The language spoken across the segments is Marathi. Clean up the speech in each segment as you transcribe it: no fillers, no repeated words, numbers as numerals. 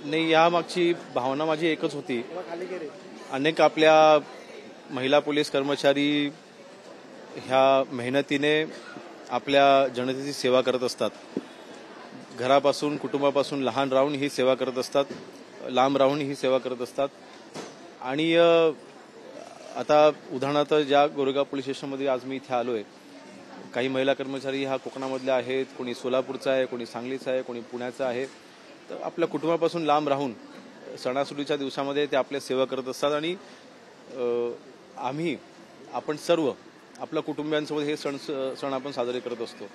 नाही, यामागची भावना माझी एकच होती. अनेक आपल्या महिला पोलीस कर्मचारी ह्या मेहनतीने आपल्या जनतेची सेवा करत असतात. घरापासून कुटुंबापासून लहान राहून ही सेवा करत असतात, लांब राहून ही सेवा करत असतात. आणि आता उदाहरणार्थ ज्या गोरेगाव पोलीस स्टेशनमध्ये आज मी इथे आलोय, काही महिला कर्मचारी हा कोकणामधल्या आहेत, कोणी सोलापूरचा आहे, कोणी सांगलीचा आहे, कोणी पुण्याचा आहे. तर आपल्या कुटुंबापासून लांब राहून सणासुदीच्या दिवसामध्ये ते आपल्या सेवा करत असतात. आणि आपण सर्व आपल्या कुटुंबियांसोबत हे सण आपण साजरे करत असतो.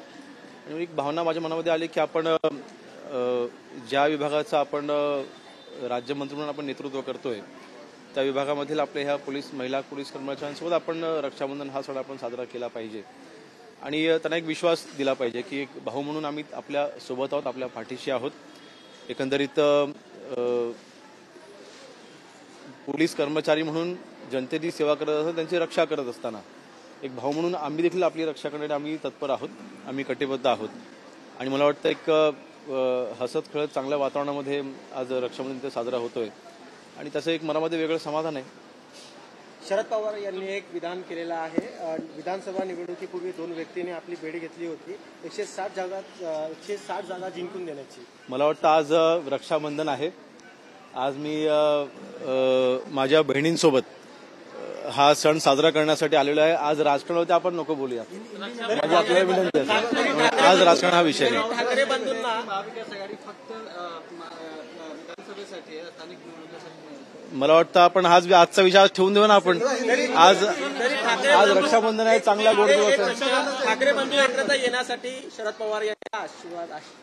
आणि एक भावना माझ्या मनामध्ये आली की आपण ज्या विभागाचा आपण राज्यमंत्री म्हणून आपण नेतृत्व करतोय, त्या विभागामधील आपल्या ह्या महिला पोलीस कर्मचाऱ्यांसोबत आपण रक्षाबंधन हा सण आपण साजरा केला पाहिजे. आणि त्यांना एक विश्वास दिला पाहिजे की एक भाऊ म्हणून आम्ही आपल्या सोबत आहोत, आपल्या पाठीशी आहोत. एकंदरीत पोलीस कर्मचारी म्हणून जनतेची सेवा करत असताना, त्यांची रक्षा करत असताना एक भाऊ म्हणून आम्ही देखील आपली रक्षा करण्यासाठी आम्ही तत्पर आहोत, आम्ही कटिबद्ध आहोत. आणि मला वाटतं एक हसत खेळत चांगल्या वातावरणामध्ये आज रक्षाबंधन साजरा होतोय आणि त्याचं एक मनामध्ये वेगळं समाधान आहे. शरद पवार यांनी एक विधान केलेलं आहे. विधानसभा निवडणुकीपूर्वी 2 व्यक्तींनी आपली भेट घेतली होती 160 जागा जिंकून देण्याची. मला वाटतं आज रक्षाबंधन आहे. आज मी माझ्या बहिणींसोबत हा सण साजरा करण्यासाठी आलेलो आहे. आज राजकारणावरती आपण नको बोलूया, म्हणजे आपल्याला विनंती आहे. आज राजकारण हा विषय नाही. ठाकरे बंधूंना मला वाटतं आपण आजचा विचार ठेवून देऊ ना. आपण आज रक्षाबंधन आहे, चांगला गोड दिवस आहे. ठाकरे बंधू एकत्र येण्यासाठी शरद पवार यांचा आशीर्वाद आहे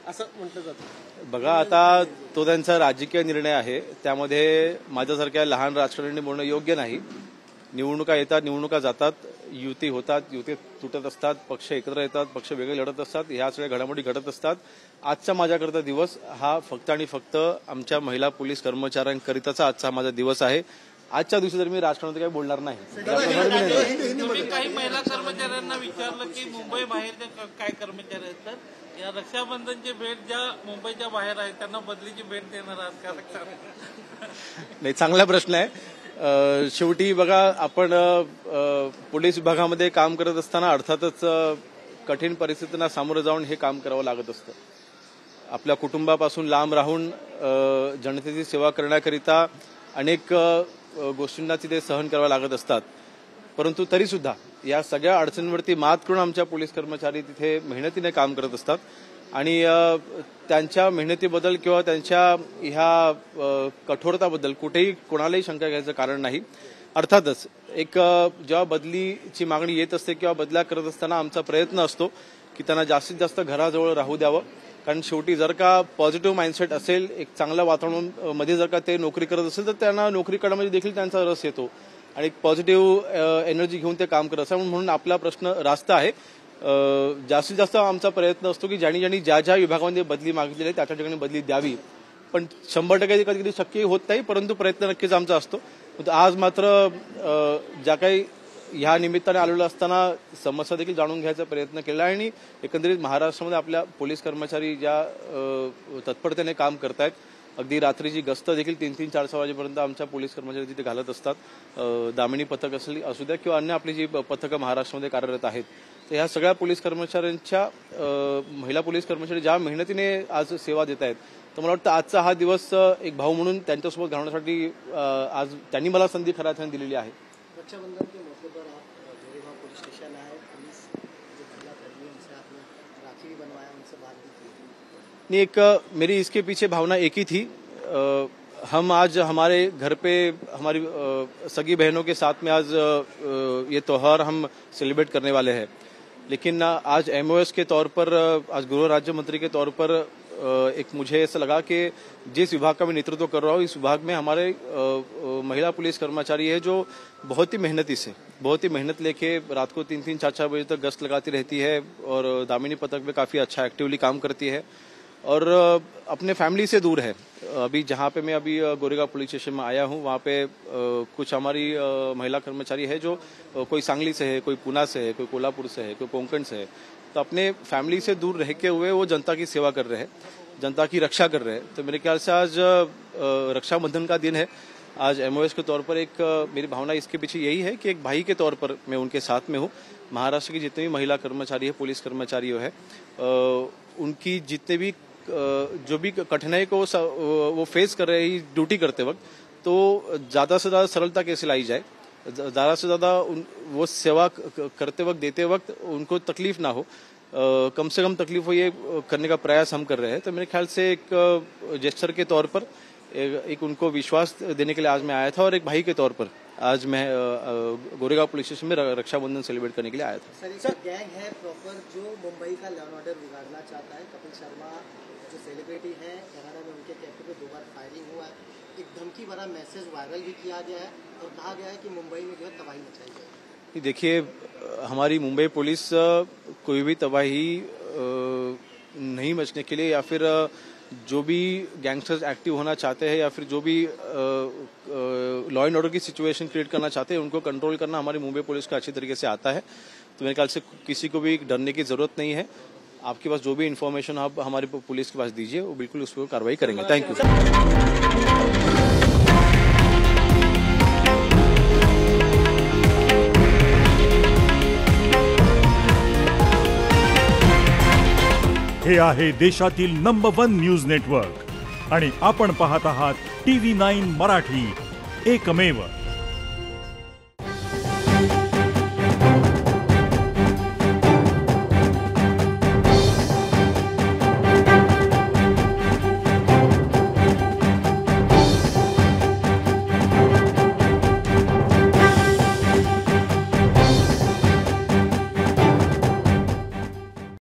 असं म्हटलं जातं. बघा, आता तो त्यांचा राजकीय निर्णय आहे, त्यामध्ये माझ्यासारख्या लहान राजकारण्यांनी बोलणं योग्य नाही. निवडणुका येतात, निवडणुका जातात, युती होतात, युती तुटत असतात, पक्ष एकत्र येतात, पक्ष वेगळे लढत असतात, ह्या सगळ्या घडामोडी घडत असतात. आजचा माझ्याकरता दिवस हा फक्त आणि फक्त आमच्या महिला पोलीस कर्मचाऱ्यांकरिताचा आजचा माझा दिवस आहे. आजच्या दिवशी जर मी राजकारणात काही बोलणार नाही. तुम्ही काही महिला कर्मचाऱ्यांना विचारलं की मुंबई बाहेरच्या काय कर्मचारी आहेत, तर या रक्षाबंधनची भेट ज्या मुंबईच्या बाहेर आहेत त्यांना बदलीची भेट देणार आहात का? नाही, चांगला प्रश्न आहे. शेवटी बघा, आपण पोलीस विभागामध्ये काम करत असताना अर्थातच कठीण परिस्थितींना सामोरं जाऊन हे काम करावं लागत असतं. आपल्या कुटुंबापासून लांब राहून जनतेची सेवा करण्याकरिता अनेक गोष्टींना तिथे सहन करावं लागत असतात. परंतु तरीसुद्धा या सगळ्या अडचणींवरती मात करून आमच्या पोलीस कर्मचारी तिथे मेहनतीने काम करत असतात. आणि त्यांच्या मेहनतीबद्दल किंवा त्यांच्या ह्या कठोरताबद्दल कुठेही कोणालाही शंका घ्यायचं कारण नाही. अर्थातच एक जेव्हा बदलीची मागणी येत असते किंवा बदल्या करत असताना आमचा प्रयत्न असतो की त्यांना जास्तीत जास्त घराजवळ राहू द्यावं. कारण शेवटी जर का पॉझिटिव्ह माइंडसेट असेल, एक चांगल्या वातावरण मध्ये जर का ते नोकरी करत असेल, तर त्यांना नोकरी करण्यामध्ये देखील त्यांचा रस येतो आणि एक पॉझिटिव्ह एनर्जी घेऊन ते काम करत असतात. म्हणून आपला प्रश्न रास्त आहे. जास्तीत जास्त आमचा प्रयत्न असतो की ज्यांनी ज्या विभागामध्ये बदली मागितलेली आहे त्या ठिकाणी बदली द्यावी. पण 100% कधी कधी शक्य होत नाही, परंतु प्रयत्न नक्कीच आमचा असतो. आज मात्र ज्या काही ह्या निमित्ताने आलेलो असताना समस्या देखील जाणून घ्यायचा प्रयत्न केला आहे. आणि एकंदरीत महाराष्ट्रामध्ये आपल्या पोलीस कर्मचारी ज्या तत्परतेने काम करतायत, अगदी रात्रीची गस्त देखील 3-3, 4-6 वाजेपर्यंत आमच्या पोलीस कर्मचारी तिथे घालत असतात. दामिनी पथक असू द्या किंवा अन्य आपली जी पथकं महाराष्ट्रामध्ये कार्यरत आहेत, तर ह्या सगळ्या पोलीस कर्मचाऱ्यांच्या महिला पोलीस कर्मचारी ज्या मेहनतीने आज सेवा देत आहेत, तर मला वाटतं आजचा हा दिवस एक भाऊ म्हणून त्यांच्यासोबत घालवण्यासाठी आज त्यांनी मला संधी खऱ्या अर्थाने दिलेली आहे. रक्षाबंधन के मौके पर आप गोरेगांव पुलिस स्टेशन आए, पुलिस जो महिला कर्मी उनसे आपने राखी भी बनवाया, उनसे बात भी की. नहीं, एक मेरी इसके पीछे भावना एक ही थी. हम आज हमारे घर पे हमारी सगी बहनों के साथ में आज ये त्योहार हम सेलिब्रेट करने वाले हैं. लेकिन आज MOS के तौर पर, आज गृह राज्य मंत्री के तौर पर एक मुझे ऐसा लगा कि जिस विभाग का मैं नेतृत्व कर रहा हूँ, इस विभाग में हमारे महिला पुलिस कर्मचारी है जो बहुत ही मेहनत लेके रात को 3-3, 4-4 बजे तक गश्त लगाती रहती है और दामिनी पथक में काफी अच्छा एक्टिवली काम करती है और अपने फैमिली से दूर है. अभी जहाँ पे मैं अभी गोरेगांव पुलिस स्टेशन में आया हूँ, वहाँ पे कुछ हमारी महिला कर्मचारी है जो कोई सांगली से है, कोई पुणे से है, कोई कोल्हापुर से है, कोई कोंकण से है. तो अपने फैमिली से दूर रह के हुए वो जनता की सेवा कर रहे हैं. जनता की रक्षा कर रहे हैं। तो मेरे ख्याल से आज रक्षाबंधन का दिन है। आज एमओएस के तौर पर एक मेरी भावना इसके पीछे यही है कि एक भाई के तौर पर मैं उनके साथ में हूँ। महाराष्ट्र की जितने भी महिला कर्मचारी है, पुलिस कर्मचारी है, उनकी जितने भी जो भी कठिनाई को वो फेस कर रहे हैं ड्यूटी करते वक्त, तो ज़्यादा से ज़्यादा सरलता कैसे लाई जाए, ज़्यादा से ज़्यादा वो सेवा करते वक्त देते वक्त उनको तकलीफ ना हो, कम से कम तकलीफ हो, ये करने का प्रयास हम कर रहे हैं। तो मेरे ख्याल से एक जेस्चर के तौर पर एक उनको विश्वास देने के लिए आज मैं आया था और एक भाई के तौर पर आज मैं गोरेगांव पुलिस स्टेशन में रक्षाबंधन सेलिब्रेट करने के लिए आया था। सर गैंग है प्रॉपर जो मुंबई का लॉ एंड ऑर्डर बिगाड़ना चाहता है। कपिल शर्मा जो सेलिब्रिटी है, कनाडा में उनके कैफे पे 2 बार फायरिंग हुआ है। एक धमकी भरा मैसेज वायरल भी किया गया है और कहा गया है कि मुंबई में जो है तबाही मचाई जाएगी। देखिए, हमारी मुंबई पुलिस कोई भी तबाही नहीं मचने के लिए या फिर जो भी गैंगस्टर्स एक्टिव होना चाहते हैं या फिर जो भी लॉ एंड ऑर्डर की सिचुएशन क्रिएट करना चाहते हैं उनको कंट्रोल करना हमारी मुंबई पुलिस को अच्छी तरीके से आता है। तो मेरे ख्याल से किसी को भी डरने की जरूरत नहीं है। आपके पास जो भी इन्फॉर्मेशन आप हमारी पुलिस के पास दीजिए, वो बिल्कुल उस पर कार्रवाई करेंगे। Thank you. हे आहे देशातील नंबर 1 न्यूज नेटवर्क आणि आपण पाहत आहात TV9 मराठी, एकमेव।